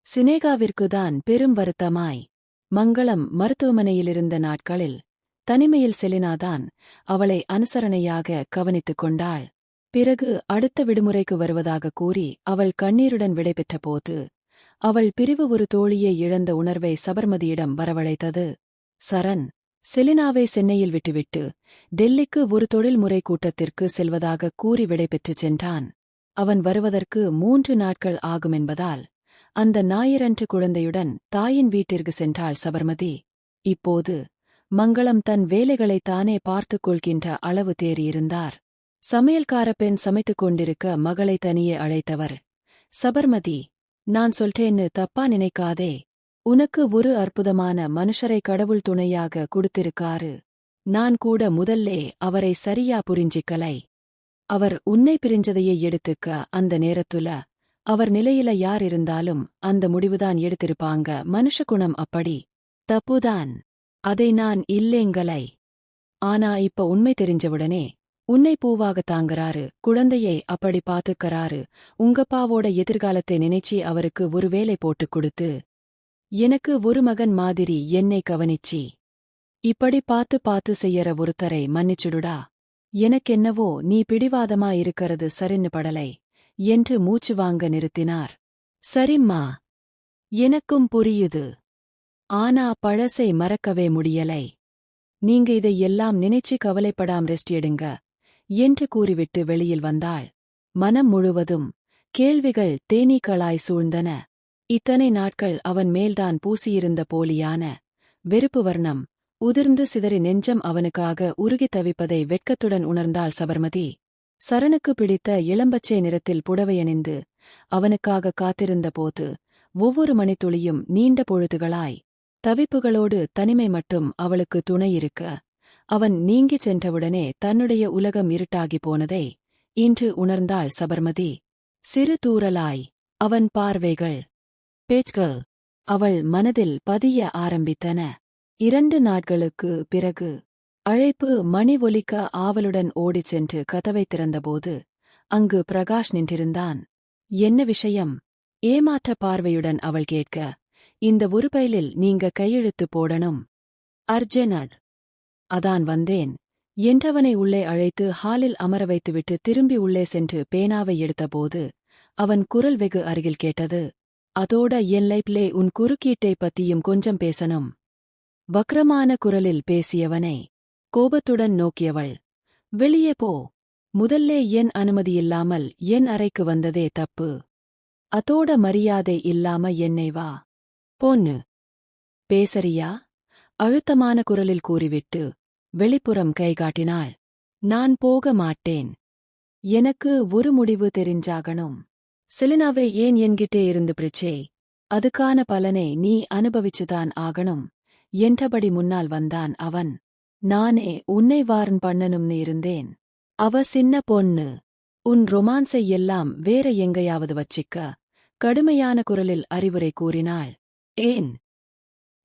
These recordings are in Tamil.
சினேகாவிற்குதான் பெரும் வருத்தமாய். மங்களம் மருத்துவமனையிலிருந்த நாட்களில் தனிமையில் செலினாதான் அவளை அனுசரணையாக கவனித்துக் கொண்டாள். பிறகு அடுத்த விடுமுறைக்கு வருவதாக கூறி அவள் கண்ணீருடன் விடைபெற்றபோது அவள் பிரிவு ஒரு தோழியை இழந்த உணர்வை சபர்மதியிடம் வரவழைத்தது. சரண் செலினாவை சென்னையில் விட்டுவிட்டு டெல்லிக்கு ஒரு தொழில்முறை கூட்டத்திற்கு செல்வதாக கூறி விடைபெற்றுச் சென்றான். அவன் வருவதற்கு 3 நாட்கள் ஆகுமென்பதால் அந்த ஞாயிறன்று குழந்தையுடன் தாயின் வீட்டிற்கு சென்றாள் சபர்மதி. இப்போது மங்களம் தன் வேலைகளைத் தானே பார்த்துக் கொள்கின்ற அளவு தேறியிருந்தார். சமையல்கார பெண் சமைத்துக் கொண்டிருக்க மகளை தனியே அழைத்தவர். சபர்மதி, நான் சொல்றேன்னு தப்பா நினைக்காதே. உனக்கு ஒரு அற்புதமான மனுஷரை கடவுள் துணையாக குடுத்திருக்காரு. நான் கூட முதல்லே அவரை சரியா புரிஞ்சிக்கலை. அவர் உன்னை பிரிஞ்சதையே எடுத்துக்க அந்த நேரத்துல அவர் நிலையில யார் இருந்தாலும் அந்த முடிவுதான் எடுத்திருப்பாங்க. மனுஷ குணம் அப்படி. தப்புதான். அதை நான் இல்லேங்கலை. ஆனா இப்ப உண்மை தெரிஞ்சவுடனே உன்னை பூவாக தாங்கறாரு, குழந்தையை அப்படி பாத்துக்கறாரு. உங்கப்பாவோட எதிர்காலத்தை நினைச்சி அவருக்கு ஒரு வேலை போட்டுக் கொடுத்து எனக்கு ஒரு மகன் மாதிரி என்னை கவனிச்சி இப்படி பார்த்து செய்யற ஒருத்தரை மன்னிச்சுடுடா. எனக்கென்னவோ நீ பிடிவாதமா இருக்கறது சரின்னு படலை என்று மூச்சு வாங்க நிறுத்தினார். சரிம்மா, எனக்கும் புரியுது. ஆனா பழசை மறக்கவே முடியலை. நீங்க இதை எல்லாம் நினைச்சு கவலைப்படாம ரெஸ்ட் எடுங்க என்று கூறிவிட்டு வெளியில் வந்தாள். மனம் முழுவதும் கேள்விகள் தேனீக்களாய் சூழ்ந்தன. இத்தனை நாட்கள் அவன் மேல்தான் பூசியிருந்த போலியான வெறுப்பு வர்ணம் உதிர்ந்து சிதறி நெஞ்சம் அவனுக்காக உருகித் தவிப்பதை வெட்கத்துடன் உணர்ந்தாள் சபர்மதி. சரணுக்கு பிடித்த இளம்பச்சை நிறத்தில் புடவையணிந்து அவனுக்காக காத்திருந்த போது ஒவ்வொரு மணித்துளியும் நீண்ட பொழுதுகளாய் தவிப்புகளோடு தனிமை மட்டும் அவளுக்கு துணையிருக்க அவன் நீங்கிச் சென்றவுடனே தன்னுடைய உலகம் இருட்டாகி போனதை இன்று உணர்ந்தாள் சபர்மதி. சிறு தூறலாய் அவன் பார்வைகள், பேச்சுகள் அவள் மனதில் பதிய ஆரம்பித்தன. 2 நாட்களுக்கு பிறகு அழைப்பு மணி ஒலிக்க ஆவலுடன் ஓடிச் சென்று கதவை திறந்தபோது அங்கு பிரகாஷ் நின்றிருந்தான். என்ன விஷயம்? ஏமாற்ற பார்வையுடன் அவள் கேட்க, இந்த ஒரு பைலில் நீங்க கையெழுத்து போடணும். அர்ஜெனட். அதான் வந்தேன் என்றவனை உள்ளே அழைத்து ஹாலில் அமர வைத்துவிட்டு திரும்பி உள்ளே சென்று பேனாவை எடுத்தபோது அவன் குரல் வெகு அருகில் கேட்டது. அதோட என் லைப்லே உன் குறுக்கீட்டை பத்தியும் கொஞ்சம் பேசணும். வக்ரமான குரலில் பேசியவனை கோபத்துடன் நோக்கியவள். வெளியே போ. முதல்லே என் அனுமதியில்லாமல் என் அறைக்கு வந்ததே தப்பு. அதோட மரியாதை இல்லாம என்னை வா பொண்ணு பேசறியா? அழுத்தமான குரலில் கூறிவிட்டு வெளிப்புறம் கைகாட்டினாள். நான் போக மாட்டேன். எனக்கு ஒரு முடிவு தெரிஞ்சாகணும். செலினாவை ஏன் என்கிட்டே இருந்து பிரிச்சே? அதுக்கான பலனை நீ அனுபவிச்சுதான் ஆகணும் என்றபடி முன்னால் வந்தான் அவன். நானே உன்னை வார்ன் பண்ணணும்னு இருந்தேன். அவ சின்ன பொண்ணு. உன் ரொமான்ஸை எல்லாம் வேற எங்கேயாவது வச்சிக்க கடுமையான குரலில் அறிவுரை கூறினாள். ஏன்?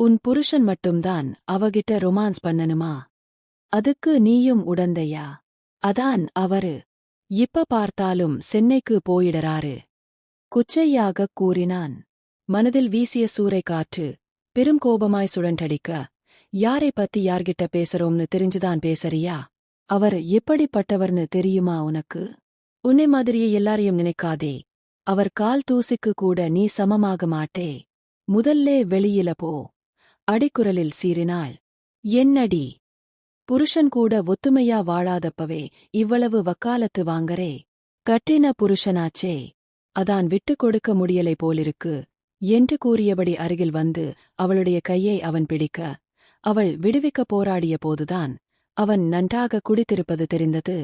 உன் புருஷன் மட்டும்தான் அவகிட்ட ரொமான்ஸ் பண்ணணுமா? அதுக்கு நீயும் உடந்தையா? அதான் அவரு இப்ப பார்த்தாலும் சென்னைக்கு போயிடறாரு. குச்சையாகக் கூறினான். மனதில் வீசிய சூறை காற்று பெரும் கோபமாய் சுழன்றடிக்க, யாரை பத்தி யார்கிட்ட பேசுறோம்னு தெரிஞ்சுதான் பேசறியா? அவர் எப்படிப்பட்டவர்னு தெரியுமா உனக்கு? உன்னை மாதிரியே எல்லாரையும் நினைக்காதே. அவர் கால் தூசிக்கு கூட நீ சமமாக மாட்டே. முதல்லே வெளியில போ. அடிக்குரலில் சீறினாள். என்னடி? புருஷன் கூட ஒத்துமையா வாழாதப்பவே இவ்வளவு வக்காலத்து வாங்கரே. கட்டின புருஷனாச்சே. அதான் விட்டுக் கொடுக்க முடியலை போலிருக்கு என்று கூறியபடி அருகில் வந்து அவளுடைய கையை அவன் பிடிக்க, அவள் விடுவிக்க போராடிய போதுதான் அவன் நன்றாக குடித்திருப்பது தெரிந்தது.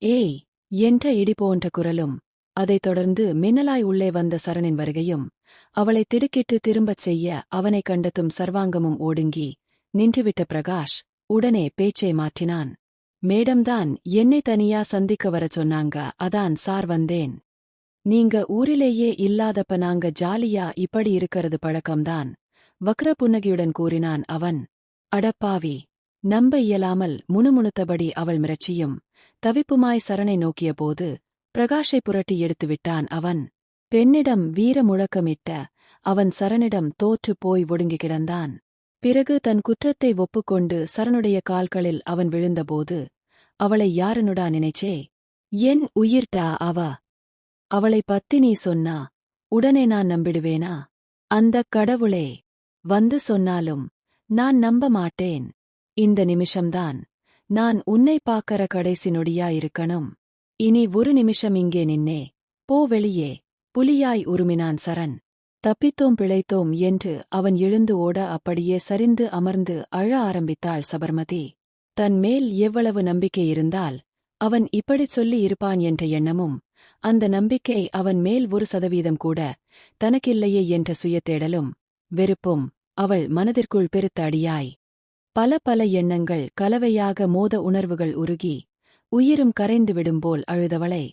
ஏய் என்ற இடிபோன்ற குரலும் அதைத் தொடர்ந்து மின்னலாய் உள்ளே வந்த சரணின் வருகையும் அவளை திடுக்கிட்டு திரும்பச் செய்ய அவனைக் கண்டதும் சர்வாங்கமும் ஓடுங்கி நின்றுவிட்ட பிரகாஷ் உடனே பேச்சை மாற்றினான். மேடம்தான் என்னை தனியா சந்திக்க வரச் சொன்னாங்க, அதான் சார் வந்தேன். நீங்க ஊரிலேயே இல்லாதப்ப நாங்க ஜாலியா இப்படி இருக்கிறது பழக்கம்தான். வக்ர புன்னகையுடன் கூறினான் அவன். அடப்பாவி. நம்ப இயலாமல் முணுமுணுத்தபடி அவள் மிரட்சியும் தவிப்புமாய் சரணை நோக்கியபோது பிரகாஷை புரட்டி எடுத்துவிட்டான் அவன். பெண்ணிடம் வீர முழக்கமிட்ட அவன் சரணிடம் தோற்றுப் போய் ஒடுங்கி கிடந்தான். பிறகு தன் குற்றத்தை ஒப்புக்கொண்டு சரணுடைய கால்களில் அவன் விழுந்தபோது, அவளை யாருனுடா நினைச்சே? என் உயிர்டா அவ. அவளை பத்தி நீ சொன்னா உடனே நான் நம்பிடுவேனா? அந்தக் கடவுளே வந்து சொன்னாலும் நான் நம்ப மாட்டேன். இந்த நிமிஷம்தான் நான் உன்னை பாக்கற கடைசி நொடியா இருக்கணும். இனி ஒரு நிமிஷம் இங்கே நின்னே போ வெளியே. புலியாய் உருமினான் சரண். தப்பித்தோம் பிழைத்தோம் என்று அவன் எழுந்து ஓட அப்படியே சரிந்து அமர்ந்து அழ ஆரம்பித்தாள் சபர்மதி. தன் மேல் எவ்வளவு நம்பிக்கை இருந்தால் அவன் இப்படிச் சொல்லி இருப்பான் என்ற எண்ணமும், அந்த நம்பிக்கை அவன் மேல் 1% கூட தனக்கில்லையே என்ற சுயத்தேடலும் வெறுப்பும் அவள் மனதிற்குள் பெருத்த அடியாய். பல பல எண்ணங்கள் கலவையாக மோத உணர்வுகள் உருகி உயிரும் கரைந்து விடும்போல் அழுதவளை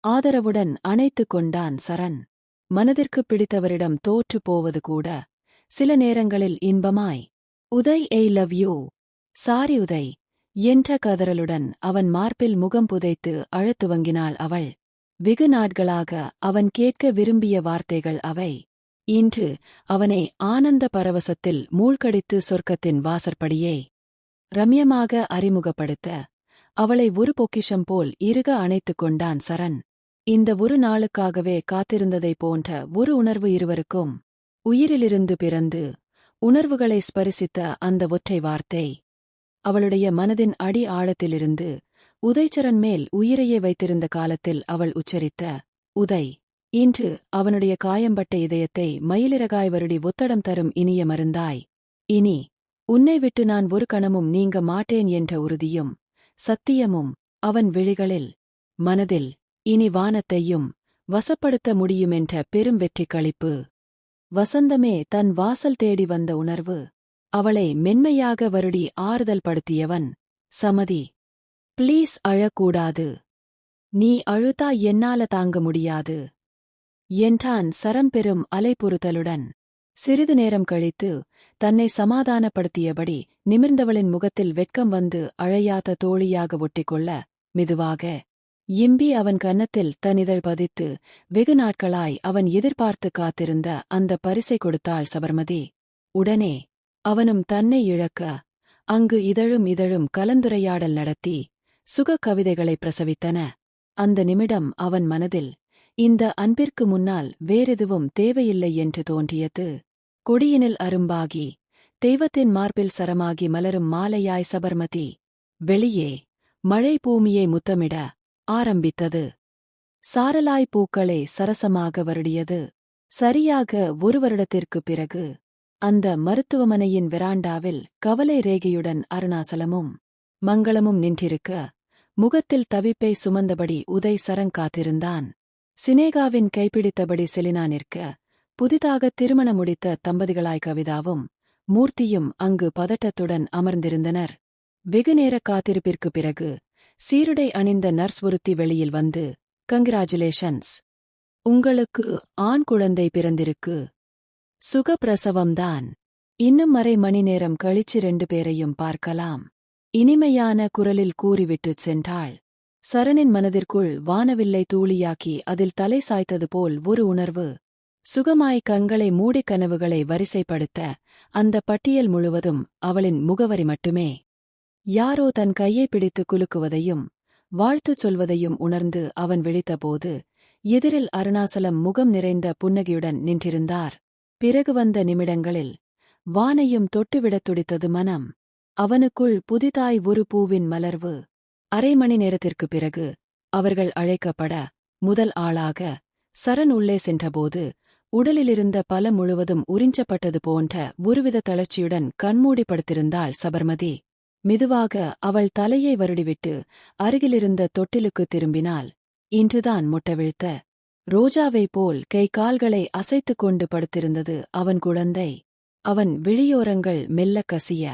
ஆதரவுடன் அணைத்துக் கொண்டான் சரண். மனதிற்குப் பிடித்தவரிடம் தோற்று போவது கூட சில நேரங்களில் இன்பமாய். Uday I love you. Sorry Uday என்ற கதறலுடன் அவன் மார்பில் முகம் புதைத்து அழத் துவங்கினாள் அவள். வெகு நாட்களாக அவன் கேட்க விரும்பிய வார்த்தைகள் அவை. இன்று அவனை ஆனந்த பரவசத்தில் மூழ்கடித்து சொர்க்கத்தின் வாசற்படியே ரம்யமாக அறிமுகப்படுத்த அவளை ஒரு பொக்கிஷம் போல் இறுக அணைத்துக் கொண்டான் சரண். இந்த ஒரு நாளுக்காகவே காத்திருந்ததைப் போன்ற ஒரு உணர்வு இருவருக்கும். உயிரிலிருந்து பிறந்து உணர்வுகளை ஸ்பரிசித்த அந்த ஒற்றை வார்த்தை அவளுடைய மனதின் அடி ஆழத்திலிருந்து உதய்சரண் மேல் உயிரையே வைத்திருந்த காலத்தில் அவள் உச்சரித்த உதய். இன்று அவனுடைய காயம்பட்ட இதயத்தை மயிலிறகாய் வருடி ஒத்தடம் தரும் இனிய மருந்தாய். இனி உன்னை விட்டு நான் ஒரு கணமும் நீங்க மாட்டேன் என்ற உறுதியும் சத்தியமும் அவன் விழிகளில் மனதில் இனி வானத்தையும் வசப்படுத்த முடியுமென்ற பெரும் வெற்றி களிப்பு. வசந்தமே தன் வாசல் தேடி வந்த உணர்வு. அவளை மென்மையாக வருடி ஆறுதல் படுத்தியவன் சமதி. ப்ளீஸ் அழக்கூடாது. நீ அழுதா என்னால தாங்க முடியாது என்றான் சரண் பெரும் அலைப்புறுத்தலுடன். சிறிது நேரம் கழித்து தன்னை சமாதானப்படுத்தியபடி நிமிர்ந்தவளின் முகத்தில் வெட்கம் வந்து அழையாத தோழியாக ஒட்டிக்கொள்ள மெதுவாக இம்பி அவன் கன்னத்தில் தன் இதழ் பதித்து வெகு நாட்களாய் அவன் எதிர்பார்த்து காத்திருந்த அந்த பரிசை கொடுத்தாள் சபர்மதி. உடனே அவனும் தன்னை இழக்க அங்கு இதழும் கலந்துரையாடல் நடத்தி சுக கவிதைகளை பிரசவித்தன. அந்த நிமிடம் அவன் மனதில் இந்த அன்பிற்கு முன்னால் வேறெதுவும் தேவையில்லை என்று தோன்றியது. கொடியினில் அரும்பாகி தெய்வத்தின் மார்பில் சரமாகி மலரும் மாலையாய் சபர்மதி வெளியே மழை பூமியை முத்தமிட ஆரம்பித்தது. சாரலாய் பூக்களை சரசமாக வருடியது. சரியாக ஒரு வருடத்திற்குப் பிறகு அந்த மருத்துவமனையின் வெராண்டாவில் கவலை ரேகையுடன் அருணாசலமும் மங்களமும் நின்றிருக்க முகத்தில் தவிப்பை சுமந்தபடி உதய் சரண் காத்திருந்தான். சினேகாவின் கைப்பிடித்தபடி செலினா நிற்க புதிதாக திருமணம் முடித்த தம்பதிகளாய் கவிதாவும் மூர்த்தியும் அங்கு பதட்டத்துடன் அமர்ந்திருந்தனர். வெகுநேர காத்திருப்பிற்குப் பிறகு சீருடை அணிந்த நர்ஸ் ஒருத்தி வெளியில் வந்து, கங்கிராச்சுலேஷன்ஸ், உங்களுக்கு ஆண் குழந்தை பிறந்திருக்கு. சுகப்பிரசவம்தான். இன்னும் அரை மணி நேரம் கழிச்சு 2 பேரையும் பார்க்கலாம். இனிமையான குரலில் கூறிவிட்டுச் சென்றாள். சரணின் மனதிற்குள் வானவில்லை தூளியாக்கி அதில் தலை சாய்த்தது போல் ஒரு உணர்வு. சுகமாய் கண்களை மூடி கனவுகளை வரிசைப்படுத்த அந்த பட்டியல் முழுவதும் அவளின் முகவரி மட்டுமே. யாரோ தன் கையை பிடித்து குலுக்குவதையும் வாழ்த்துச் சொல்வதையும் உணர்ந்து அவன் விழித்தபோது எதிரில் அருணாசலம் முகம் நிறைந்த புன்னகையுடன் நின்றிருந்தார். பிறகு வந்த நிமிடங்களில் வானையும் தொட்டுவிடத் துடித்தது மனம். அவனுக்குள் புதிதாய் ஒரு பூவின் மலர்வு. அரை மணி நேரத்திற்குப் பிறகு அவர்கள் அழைக்கப்பட முதல் ஆளாக சரண் உள்ளே சென்றபோது உடலிலிருந்த பல முழுவதும் உறிஞ்சப்பட்டது போன்ற ஒருவித தளர்ச்சியுடன் கண்மூடி படுத்திருந்தாள் சபர்மதி. மெதுவாக அவள் தலையை வருடிவிட்டு அருகிலிருந்த தொட்டிலுக்குத் திரும்பினாள். இன்றுதான் முட்டவிழ்த்த ரோஜாவைப் போல் கை கால்களை அசைத்துக் கொண்டு படுத்திருந்தது அவன் குழந்தை. அவன் விழியோரங்கள் மெல்லக் கசிய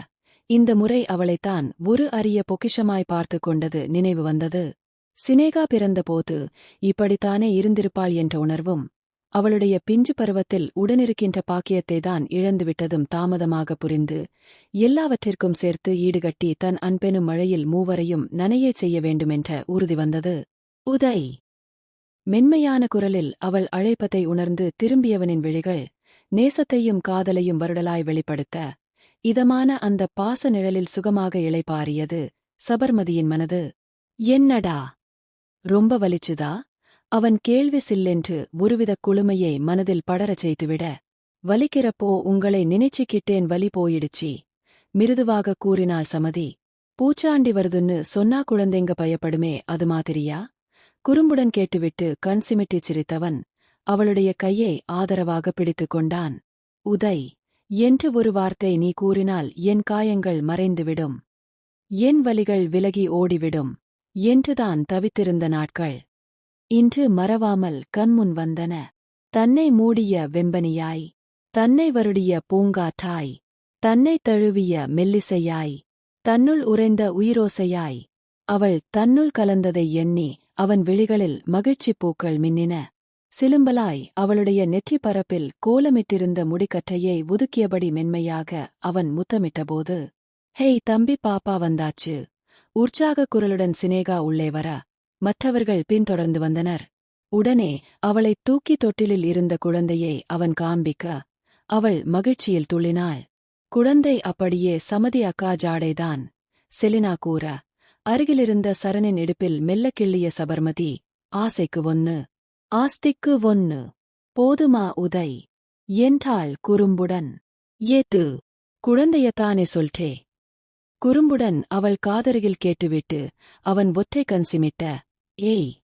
இந்த முறை அவளைத்தான் ஒரு அரிய பொக்கிஷமாய் பார்த்து கொண்டது நினைவு வந்தது. சினேகா பிறந்தபோது இப்படித்தானே இருந்திருப்பாள் என்ற உணர்வும், அவளுடைய பிஞ்சு பருவத்தில் உடனிருக்கின்ற பாக்கியத்தைதான் இழந்துவிட்டதும் தாமதமாக புரிந்து எல்லாவற்றிற்கும் சேர்த்து ஈடுகட்டி தன் அன்பெனும் மழையில் மூவரையும் நனையச் செய்ய வேண்டுமென்ற உறுதி வந்தது. உதய்! மென்மையான குரலில் அவள் அழைப்பதை உணர்ந்து திரும்பியவனின் விழிகள் நேசத்தையும் காதலையும் வருடலாய் வெளிப்படுத்த இதமான அந்த பாச நிழலில் சுகமாக இளைப்பாறியது சபர்மதியின் மனது. என்னடா ரொம்ப வலிச்சுதா? அவன் கேள்வி சில்லென்று ஒருவித குளுமையை மனதில் படரச் செய்துவிட, வலிக்கிறப்போ உங்களை நினைச்சுக்கிட்டேன், வலி போயிடுச்சி மிருதுவாக கூறினாள் சமதி. பூச்சாண்டி வருதுன்னு சொன்னா குழந்தைங்க பயப்படுமே, அது மாதிரியா? குறும்புடன் கேட்டுவிட்டு கண் சிமிட்டிச் சிரித்தவன் அவளுடைய கையை ஆதரவாக பிடித்துக் கொண்டான். உதய் என்று ஒரு வார்த்தை நீ கூறினால் என் காயங்கள் மறைந்துவிடும், என் வலிகள் விலகி ஓடிவிடும் என்றுதான் தவித்திருந்த நாட்கள் இன்று மறவாமல் கண்முன் வந்தன. தன்னை மூடிய வெம்பனியாய், தன்னை வருடிய பூங்காற்றாய், தன்னை தழுவிய மெல்லிசையாய், தன்னுள் உறைந்த உயிரோசையாய், அவள் தன்னுள் கலந்ததை எண்ணி அவன் விழிகளில் மகிழ்ச்சிப் பூக்கள் மின்னின. சிலும்பலாய் அவளுடைய நெற்றிப் பரப்பில் கோலமிட்டிருந்த முடிக்கற்றையை ஒதுக்கியபடி மென்மையாக அவன் முத்தமிட்டபோது, ஹேய் தம்பி, பாப்பா வந்தாச்சு. உற்சாகக் குரலுடன் சினேகா உள்ளே வர, மற்றவர்கள் பின்தொடர்ந்து வந்தனர். உடனே அவளைத் தூக்கி தொட்டிலில் இருந்த குழந்தையை அவன் காண்பிக்க, அவள் மகிழ்ச்சியில் துள்ளினாள். குழந்தை அப்படியே சமதி அக்கா ஜாடைதான், செலினா கூற, அருகிலிருந்த சரணின் இடுப்பில் மெல்ல கிள்ளிய சபர்மதி, ஆசைக்கு ஒன்னு, ஆஸ்திக்கு ஒன்னு, போதுமா உதய் என்றாள் குறும்புடன். ஏத்து, குழந்தையத்தானே சொல்றே. குறும்புடன் அவள் காதருகில் கேட்டுவிட்டு அவன் ஒற்றை கண் சிமிட்ட, ஏய்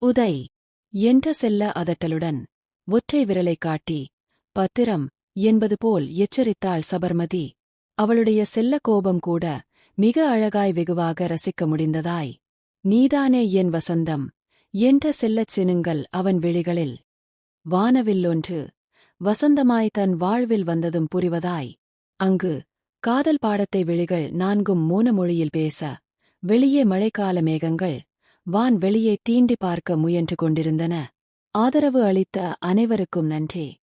உதய் என்ற செல்ல அதட்டலுடன் ஒற்றை விரலைக் காட்டி, பத்திரம் என்பது போல் எச்சரித்தாள் சபர்மதி. அவளுடைய செல்ல கோபம் கூட மிக அழகாய் வெகுவாக ரசிக்க முடிந்ததாய். நீதானே என் வசந்தம் என்ற செல்லச் சினுங்கள் அவன் விழிகளில். வானவில்லொன்று வசந்தமாய் தன் வாழ்வில் வந்ததும் புரிவதாய். அங்கு காதல் பாடத்தை விழிகள் நான்கும் மோன மொழியில் பேச, வெளியே மழைக்கால மேகங்கள் வான் வெளியே தீண்டி பார்க்க முயன்று கொண்டிருந்தன. ஆதரவு அளித்த அனைவருக்கும் நன்றி.